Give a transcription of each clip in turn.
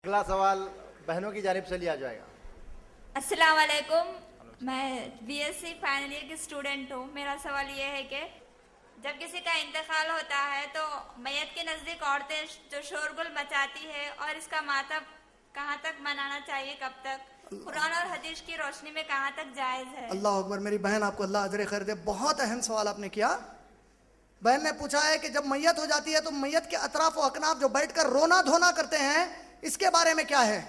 अगला सवाल बहनों की जानिब से लिया जाएगा। अस्सलाम वालेकुम। मैं बीएससी फाइनल ईयर की स्टूडेंट हूँ। मेरा सवाल ये है कि जब किसी का इंतकाल होता है तो मैयत के नज़दीक औरतें जो शोरगुल मचाती है और इसका मातम कहाँ तक मनाना चाहिए, कब तक, कुरान और हदीस की रोशनी में कहाँ तक जायज़ है? अल्लाह अकबर। मेरी बहन, आपको अल्लाह अजर खैर दे। बहुत अहम सवाल आपने किया। बहन ने पूछा है कि जब मैयत हो जाती है तो मैयत के अतराफ व अकनाफ जो बैठकर रोना धोना करते हैं, इसके बारे में क्या है।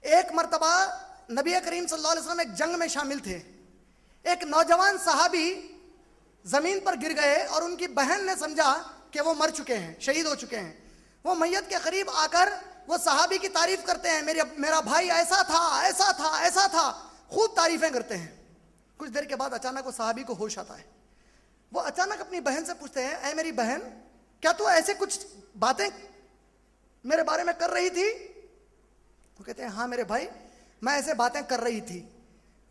एक मर्तबा नबी करीम सल्लल्लाहु अलैहि वसल्लम एक जंग में शामिल थे। एक नौजवान सहाबी जमीन पर गिर गए और उनकी बहन ने समझा कि वो मर चुके हैं, शहीद हो चुके हैं। वो मैयत के करीब आकर वो सहाबी की तारीफ करते हैं, मेरा भाई ऐसा था, ऐसा था, ऐसा था, खूब तारीफें करते हैं। कुछ देर के बाद अचानक वो सहाबी को होश आता है। वो अचानक अपनी बहन से पूछते हैं, ऐ मेरी बहन, क्या तू ऐसे कुछ बातें मेरे बारे में कर रही थी? वो कहते हैं, हाँ मेरे भाई, मैं ऐसे बातें कर रही थी।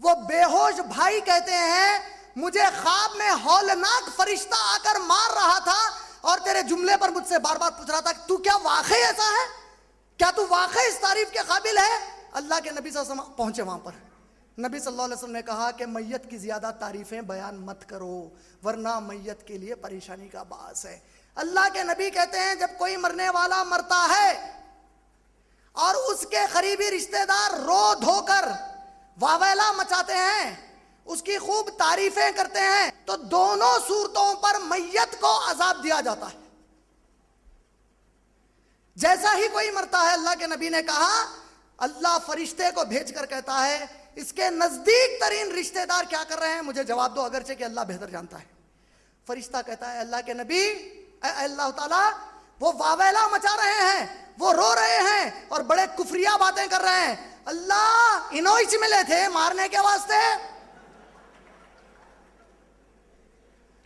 वो बेहोश भाई कहते हैं, मुझे ख्वाब में हौलनाक फरिश्ता आकर मार रहा था और तेरे जुमले पर मुझसे बार बार पूछ रहा था तू क्या वाकई ऐसा है, क्या तू वाकई इस तारीफ के काबिल है? अल्लाह के नबी सल्लल्लाहु अलैहि वसल्लम पहुंचे वहां पर। नबी सल्लल्लाहु अलैहि वसल्लम ने कहा कि मैयत की ज्यादा तारीफें बयान मत करो, वरना मैयत के लिए परेशानी का बास है। अल्लाह के नबी कहते हैं, जब कोई मरने वाला मरता है और उसके करीबी रिश्तेदार रो धोकर वावेला मचाते हैं, उसकी खूब तारीफें करते हैं, तो दोनों सूरतों पर मैयत को अजाब दिया जाता है। जैसा ही कोई मरता है, अल्लाह के नबी ने कहा, अल्लाह फरिश्ते को भेजकर कहता है, इसके नजदीक तरीन रिश्तेदार क्या कर रहे हैं मुझे जवाब दो, अगरचे कि अल्लाह बेहतर जानता है। फरिश्ता कहता है, अल्लाह के नबी, अल्लाह ताला, वो वावेला मचा रहे हैं, वो रो रहे हैं और बड़े कुफरिया बातें कर रहे हैं। अल्लाह इनोइच मिले थे मारने के वास्ते,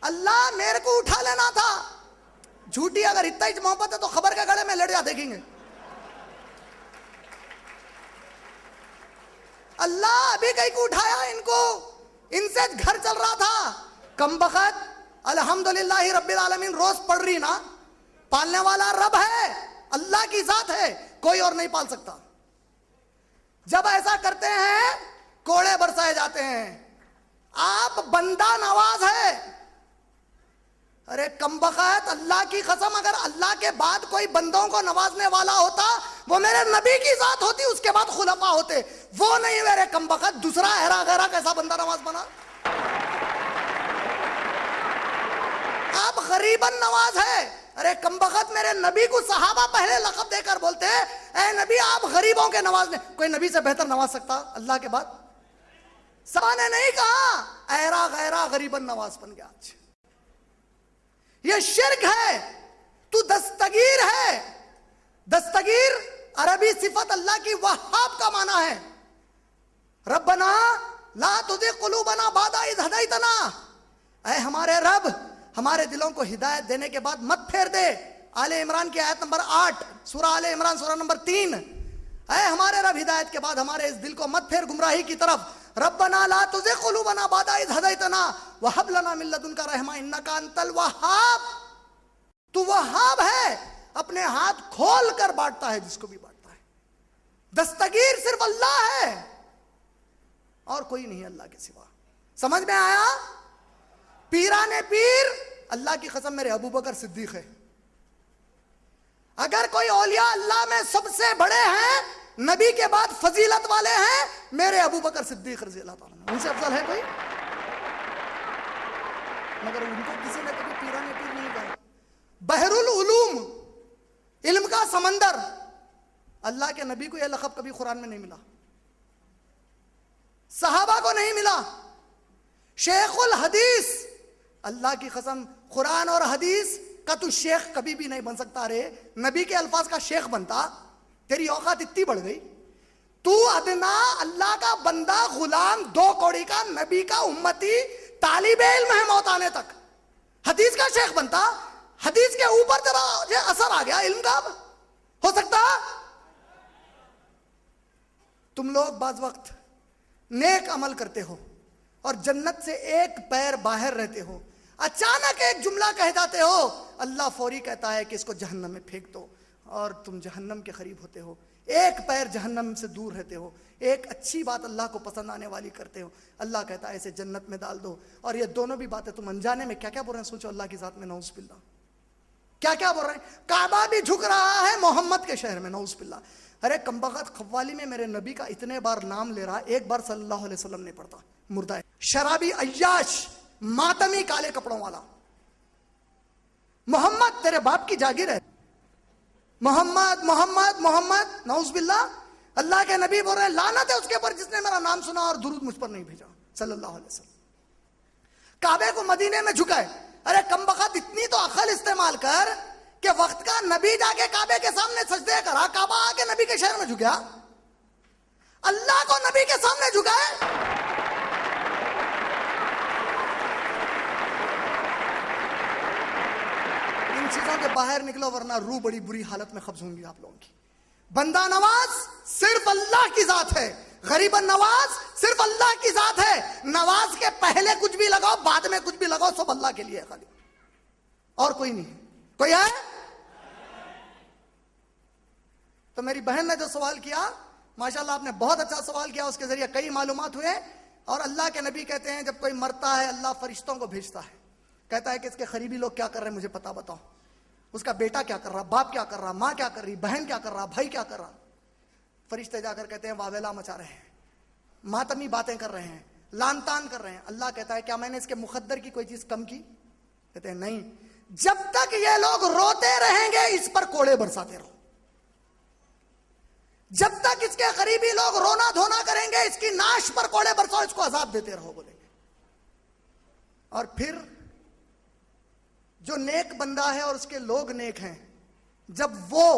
अल्लाह मेरे को उठा लेना था। झूठी अगर इतना ही मोहब्बत है तो खबर के गड़े में लड़ जा देखेंगे। अल्लाह अभी कहीं को उठाया इनको, इनसे घर चल रहा था। कम बखत अल्हम्दुलिल्लाह रब्बिल आलमीन रोज पढ़ रही ना, पालने वाला रब है, अल्लाह की जात है, कोई और नहीं पाल सकता। जब ऐसा करते हैं कोड़े बरसाए जाते हैं। आप बंदा नवाज है। अरे कमबख्त, अल्लाह की कसम, अगर अल्लाह के बाद कोई बंदों को नवाजने वाला होता, वो मेरे नबी की जात होती, उसके बाद खुलफा होते। वो नहीं मेरे कमबख्त, दूसरा हैरा गैरा कैसा बंदा नवाज बना। आप गरीबन नवाज है। अरे कमबख्त, मेरे नबी को सहाबा पहले लक़ब देकर बोलते हैं, ऐ नबी आप गरीबों के नवाज ने, कोई नबी से बेहतर नवाज सकता अल्लाह के बाद? सबा ने नहीं कहा, ऐरा गैरा गरीबन नवाज बन गया। आज ये शिर्क है। तू दस्तगीर है। दस्तगीर अरबी सिफत अल्लाह की वहाब का माना है। रब्बना ला तुज़िग़ क़ुलूबना बादा इज़ हदैतना, ऐ हमारे रब, हमारे दिलों को हिदायत देने के बाद मत फेर दे। आले इमरान की आयत नंबर 8, सूरा आले इमरान सूरा नंबर 3। ऐ हमारे रब, हिदायत के बाद हमारे इस दिल को मत फेर गुमराही की तरफ। रब्बना ला तुज़िग़ क़ुलूबना बादा इज़ हदैतना वहब लना मिन लदुनका रहमा इन्नका अंतल वहाब। तू वहाब है, अपने हाथ खोल कर बांटता है जिसको भी बांटता है। दस्तगीर सिर्फ अल्लाह है और कोई नहीं अल्लाह के सिवा। समझ में आया? पीराने पीर, अल्लाह की कसम मेरे अबू बकर सिद्दीक है। अगर कोई औलिया अल्लाह में सबसे बड़े हैं, नबी के बाद फजीलत वाले हैं, मेरे अबू बकर सिद्दीक रज़ी अल्लाह ताला अन्हु। उनसे अफजल है कोई? मगर उनको किसी ने कभी पीराने पीर नहीं कहा। बहरुल उलूम, इल्म का समंदर, अल्लाह के नबी को यह लक़ब कभी कुरान में नहीं मिला, सहाबा को नहीं मिला। शेखुल हदीस, अल्लाह की कसम, कुरान और हदीस का तू शेख कभी भी नहीं बन सकता। रे नबी के अल्फाज का शेख बनता, तेरी औकात इतनी बढ़ गई। तू अदना अल्लाह का बंदा, गुलाम, 2 कौड़ी का, नबी का उम्मती, तालिबे इल्म है मौत आने तक, हदीस का शेख बनता। हदीस के ऊपर जरा ये असर आ गया इल्म का, हो सकता? तुम लोग बाज वक्त नेक अमल करते हो और जन्नत से एक पैर बाहर रहते हो, अचानक एक जुमला कह जाते हो, अल्लाह फौरी कहता है कि इसको जहन्नम में फेंक दो और तुम जहन्नम के करीब होते हो। एक पैर जहन्नम से दूर रहते हो, एक अच्छी बात अल्लाह को पसंद आने वाली करते हो, अल्लाह कहता है इसे जन्नत में डाल दो। और ये दोनों भी बातें तुम अनजाने में क्या क्या बोल रहे हैं, सोचो अल्लाह की जात में, नऊज़ बिल्लाह, क्या क्या बोल रहे हैं। काबा भी झुक रहा है मोहम्मद के शहर में, नऊज़ बिल्लाह। अरे कमबख्त खव्वाली में मेरे नबी का इतने बार नाम ले रहा, एक बार सल्लल्लाहु अलैहि वसल्लम नहीं पढ़ता, मुर्दा है। शराबी, अय्याश, मातमी, काले कपड़ों वाला। मोहम्मद तेरे बाप की जागीर है, मोहम्मद मोहम्मद मोहम्मद, नऊज़ बिल्लाह। अल्लाह के नबी बोल रहे हैं लानत है उसके ऊपर जिसने मेरा नाम सुना और दुरूद मुझ पर नहीं भेजा, सल्लल्लाहु अलैहि वसल्लम। काबे को मदीने में झुकाए। अरे कमबख्त इतनी तो अकल इस्तेमाल कर कि वक्त का नबी जाके काबे के सामने सजदे करा, काबा आके नबी के शहर में झुका, अल्लाह को नबी के सामने झुकाए। इन चीजों के बाहर निकलो वरना रूह बड़ी बुरी हालत में कब्ज होंगी आप लोगों की। बंदा नवाज सिर्फ अल्लाह की जात है, गरीबन नवाज सिर्फ अल्लाह की जात है। नवाज के पहले कुछ भी लगाओ, बाद में कुछ भी लगाओ, सब अल्लाह के लिए है खाली, और कोई नहीं। कोई है? तो मेरी बहन ने जो सवाल किया, माशाल्लाह आपने बहुत अच्छा सवाल किया, उसके जरिए कई मालूमात हुए। और अल्लाह के नबी कहते हैं जब कोई मरता है अल्लाह फरिश्तों को भेजता है, कहता है कि इसके करीबी लोग क्या कर रहे हैं मुझे पता बताओ, उसका बेटा क्या कर रहा, बाप क्या कर रहा, माँ क्या कर रही, बहन क्या कर रहा, भाई क्या कर रहा। फरिश्ते जाकर कहते हैं वावेला मचा रहे हैं, मातमी बातें कर रहे हैं, लान तान कर रहे हैं। अल्लाह कहता है क्या मैंने इसके मुकद्दर की कोई चीज कम की? कहते हैं नहीं। जब तक ये लोग रोते रहेंगे इस पर कोड़े बरसाते रहो, जब तक इसके करीबी लोग रोना धोना करेंगे इसकी नाश पर कोड़े बरसाओ, इसको अजाब देते रहो बोलेंगे। और फिर जो नेक बंदा है और उसके लोग नेक हैं, जब वो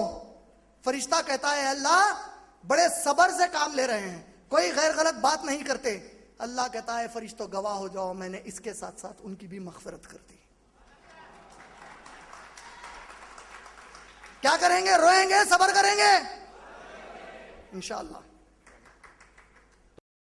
फरिश्ता कहता है अल्लाह बड़े सब्र से काम ले रहे हैं, कोई गैर गलत बात नहीं करते, अल्लाह कहता है फरिश्तों गवाह हो जाओ मैंने इसके साथ साथ उनकी भी मग़फ़िरत कर दी। क्या करेंगे? रोएंगे, सब्र करेंगे इंशाअल्लाह।